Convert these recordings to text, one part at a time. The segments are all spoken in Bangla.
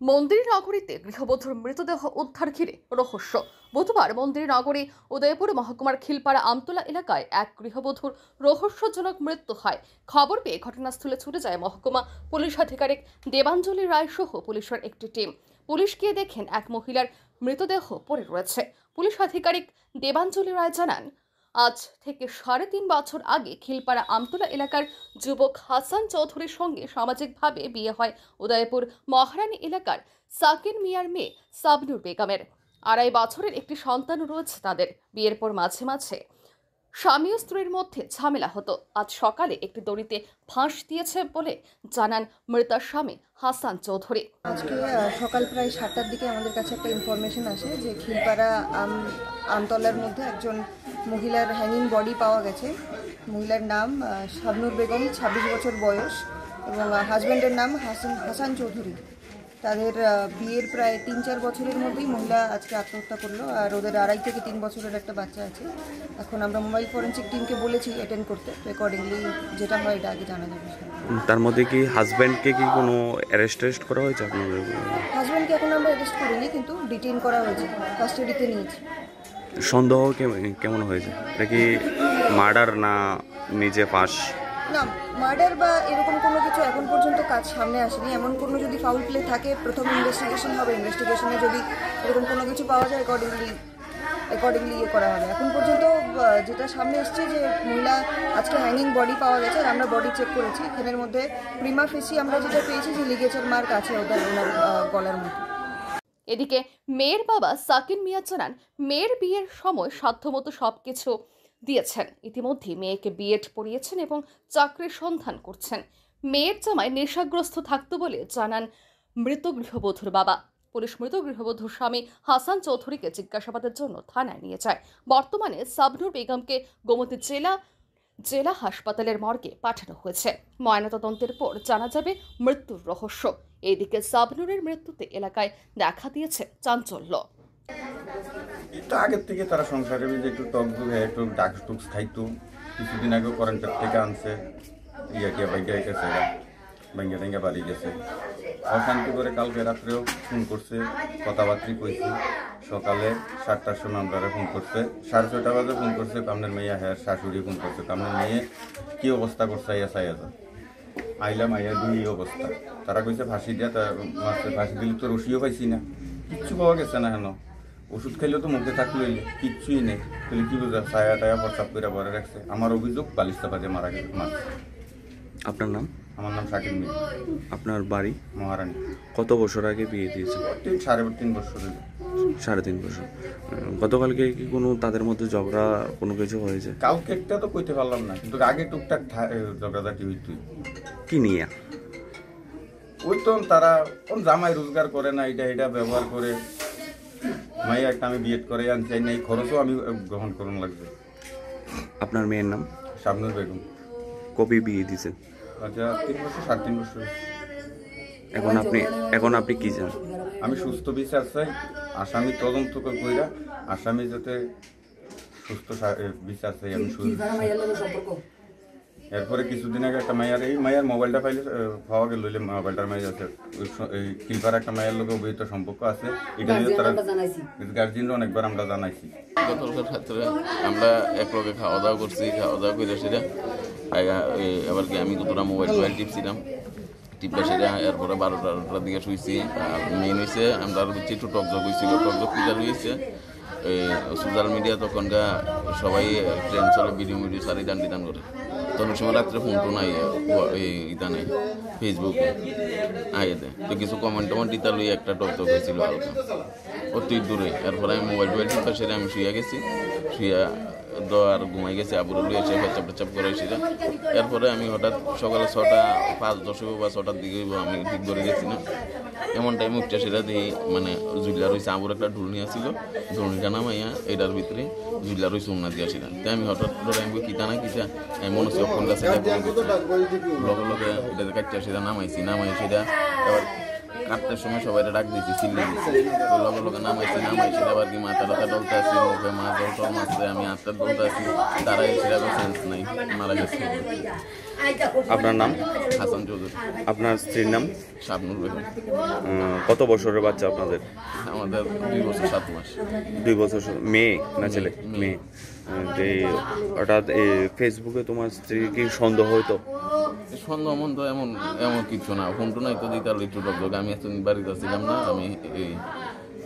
মন্দির নগরীতে গৃহবধূর মৃতদেহ উদ্ধার ঘিরে রহস্য। বুধবার মন্দির নগরী উদয়পুর মহকুমার খিলপাড়া আমতলা এলাকায় এক গৃহবধূর রহস্যজনক মৃত্যু হয়। খবর পেয়ে ঘটনাস্থলে ছুটে যায় মহকুমা পুলিশ আধিকারিক দেবাঞ্জলি রায় সহ পুলিশের একটি টিম। পুলিশ গিয়ে দেখেন এক মহিলার মৃতদেহ পড়ে রয়েছে। পুলিশ আধিকারিক দেবাঞ্জলি রায় জানান, আজ থেকে 3.5 বছর আগে খিলপাড়া আমতলা এলাকার যুবক হাসান চৌধুরীর সঙ্গে সামাজিকভাবে বিয়ে হয় উদয়পুর মহারানী এলাকার সাকিন মিয়ার মেয়ে সাবনুর বেগমের। 2.5 বছরের একটি সন্তান রয়েছে তাদের। বিয়ের পর মাঝে মাঝে স্বামী ও স্ত্রীর মধ্যে ঝামেলা হতো। আজ সকালে একটি দড়িতে ফাঁস দিয়েছে বলে জানান মৃতার স্বামী হাসান চৌধুরী। আজকে সকাল প্রায় 7টার দিকে আমাদের কাছে একটা ইনফরমেশন আসে যে খিলপাড়া আমতলার মধ্যে একজন মহিলার হ্যাঙ্গিং বডি পাওয়া গেছে। মহিলার নাম সাবনুর বেগম, 26 বছর বয়স, এবং হাজব্যান্ডের নাম হাসান চৌধুরী। তাদের বিয়ের প্রায় 3-4 বছরের মধ্যেই মহিলা আজকে আত্মহত্যা করলো। আর ওদের 2.5 থেকে 3 বছরের একটা বাচ্চা আছে। এখন আমরা মোবাইল ফরেন্সিক টিমকে বলেছি অ্যাটেন্ড করতে। অ্যাকর্ডিংলি যেটা হয় এটা আগে জানা যাবে। তার মধ্যে কি হাজব্যান্ডকে কি কোনো অ্যারেস্ট করা হয়েছে? হাজব্যান্ডকে এখন আমরা অ্যারেস্ট করিনি, কিন্তু ডিটেইন করা হয়েছে, কাস্টাডিতে নিয়েছি। সন্দেহ কেমন হয়েছে? এটা কি মার্ডার না নিজে পাস? না, মার্ডার বা এরকম কোনো কিছু এখন পর্যন্ত কাজ সামনে আসেনি। এমন কোনো যদি ফাউল প্লে থাকে প্রথম ইনভেস্টিগেশন হবে। ইনভেস্টিগেশনে যদি এরকম কোনো কিছু পাওয়া যায় অ্যাকর্ডিংলি করা হবে। এখন পর্যন্ত যেটা সামনে এসছে যে মহিলা আজকে হ্যাঙ্গিং বডি পাওয়া গেছে। আর আমরা বডি চেক করেছি, এখানের মধ্যে প্রিমা ফেসি আমরা যেটা পেয়েছি যে লিগেচার মার্ক আছে ওনার গলার মধ্যে। এদিকে মেয়ের বাবা সাকিন মিয়া জানান, মেয়ের বিয়ের সময় সাধ্যমতো সবকিছু দিয়েছেন। ইতিমধ্যে মেয়েকে বিএড পড়িয়েছেন এবং চাকরির সন্ধান করছেন। মেয়ের জামাই নেশাগ্রস্ত থাকতো বলে জানান মৃত গৃহবধূর বাবা। পুলিশ মৃত গৃহবধূর স্বামী হাসান চৌধুরীকে জিজ্ঞাসাবাদের জন্য থানায় নিয়ে যায়। বর্তমানে সাবনুর বেগমকে গোমতী জেলা হাসপাতালের মর্গে পাঠানো হয়েছে। ময়নাতদন্তের পর জানা যাবে মৃত্যুর রহস্য। এদিকে সাবনুরের মৃত্যুতে এলাকায় দেখা দিয়েছে চাঞ্চল্য। একটু আগের থেকে তারা সংসারে একটু টক দুধে একটু ডাক টুকস খাইতো। কিছুদিন আগেও কারেন্টের থেকে আনছে, টিয়া বাইকে গেছে, ব্যাঙ্গে ট্যাঙ্গে বাড়ি গেছে। অশান্তি করে কালকে রাত্রেও ফোন করছে, কথাবার্তা কইছি। সকালে 7টার সময় আমরা ফোন করছে, 6:30 বাজে ফোন করছে। কামনের মেয়ে হ্যাঁ শাশুড়ি ফোন করছে, কামনের মেয়ে কি অবস্থা করছে আইলাম আইয়া দুই অবস্থা। তারা কইছে ফাঁসি দিয়া, ফাঁসি দিলে তো রশিও পাইছি না, কিচ্ছু পাওয়া গেছে না। হেন ওষুধ খাইলেও তো মুখে থাকলো, কিচ্ছুই নেই। তাহলে কি বোঝা, ছায়া টায়া প্রস্তাব করে ভরে রাখছে। আমার অভিযোগ বালিশ চাপা দিয়ে মারা গেছে। আপনার নাম? আমার নাম সাকিন মিয়া। আপনার বাড়ি? মহারানী। কত বছর আগে বিয়ে দিয়েছে? 3.5 বছর। 3.5 বছর। গতকালকে কি কোনো তাদের মধ্যে ঝগড়া কোনো কিছু হয়েছে? কালকে একটা তো কইতে পারলাম না, কিন্তু আগে টুকটাক ঝগড়াঝাটি হইতই। কি নিয়ে? ওই তো তারা কোন জামাই রোজগার করে না, এটা ব্যবহার করে। মাইয়া একটা আমি বিয়েড করে আনছি, এই খরচও আমি গ্রহণ করুন লাগবে। আপনার মেয়ের নাম? সাবনুর বেগম। কবে বিয়ে দিয়েছেন? আচ্ছা 3 বছর, 3.5 বছর। এখন আপনি কি চান? আমি সুস্থ বিচার চাই। আসামি তদন্ত কইরা আসামি যাতে সুস্থ বিচার চাই আমি। এরপরে কিছুদিন আগে একটা মায়ের মোবাইলটা পাওয়া গেল। মোবাইলটার মায়ের আছে খিলপাড়া একটা মায়ের লোক অবহিত সম্পর্ক আছে। এটা নিয়ে তারা গার্জিয়ানরা অনেকবার আমরা জানাইছি। গতকাল রাত্রে আমরা একলগে খাওয়া দাওয়া করছি। খাওয়া দাওয়া করে সেটা এবার কি আমি দুটো মোবাইল টিপছিলাম, টিপে সেটা এরপরে 12টার দিকে শুয়েছি। আর মেন হয়েছে আমরা একটু টকজক হয়েছিল, টকজক পিটার হয়েছে। সোশ্যাল মিডিয়া তখনকার সবাই ট্রেন চলে, ভিডিও সারি টান করে। তখন সময় রাত্রে ফোন টোন ইতা নেই, ফেসবুকে আইয়ে দেয় তো কিছু কমেন্ট ইতা লই একটা টকজক হয়েছিল হালকা অতি দূরে। এরপরে আমি মোবাইল টিপা সেটা আমি শুয়ে গেছি, শুয়ে আর ঘুমাই গেছি। আবুরে লুয়ে এসে পেচাপ করে সেটা। এরপরে আমি হঠাৎ সকালে 6:05-10 বা 6টার দিকে আমি ঠিক ধরে গেছি না, এমন টাইম উঠতে সেটা দিয়ে মানে জুইলা রয়েছে। আবুর একটা ঢুলনি আসছিল, ঢুলনিটা নামাইয়া এটার ভিতরে জুইলা রয়েছে উন্না দিয়ে আসিলাম। তাই আমি হঠাৎ ধরে আমি কিতা না কিতা আমি মনে হচ্ছে ফোন গাছে লগে লগে এটাতে কাটতে সেটা নামাই সেটা। এবার 8টার সময় সবাই ডাক দিয়েছি চিল্লি দিচ্ছি তো লগে লগে নামাইছি আবার কি মাথা টাথা ডলতে আসি মুখে মাছ জল মাছতে আমি 8টার ডলতে আসি তারা সেরকম সেন্স নাই মারা গেছে। আপনার নাম? হাসান চৌধুরী। আপনার স্ত্রীর নাম? শাবনুর বেগম। কত বছরের বাচ্চা আপনাদের? আমাদের 2 বছর 7 মাস। 2 বছর। মেয়ে না ছেলে? মেয়ে। হঠাৎ ফেসবুকে তোমার স্ত্রী কি সন্দেহ হইতো? সন্দেহ মন্দ এমন কিছু না, ফোন টোনাই তো দিতে একটু ডকডক। আমি এতদিন বাড়িতে আসছিলাম না, আমি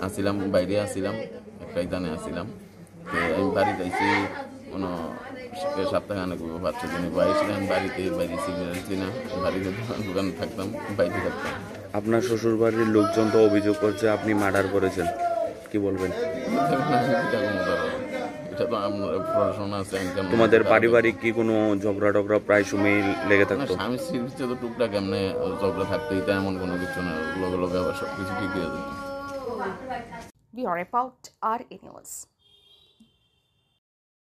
আসছিলাম বাইরে আসছিলাম, একটা ইদানে আসছিলাম। তো আমি বাড়িতে আইসি কোনো সপ্তাহখানেক 5-6 দিনে বাইরেছিলাম, বাড়িতে বেরিয়েছি না, বাড়িতে দোকানে থাকতাম, বাইরে থাকতাম। আপনার শ্বশুর বাড়ির লোকজন তো অভিযোগ করছে আপনি মার্ডার করেছেন, কি বলবেন? এটা তো আপনার পড়াশোনা আছে। তোমাদের পারিবারিক কি কোনো ঝগড়া টগড়া প্রায় সময় লেগে থাকতো? স্বামী স্ত্রীর ভিতরে তো টুকটাক এমনি ঝগড়া থাকতেই, তো এমন কোনো কিছু না, লগে লগে আবার সব কিছু ঠিক হয়ে যেত। ব্যুরো রিপোর্ট আর নিউজ।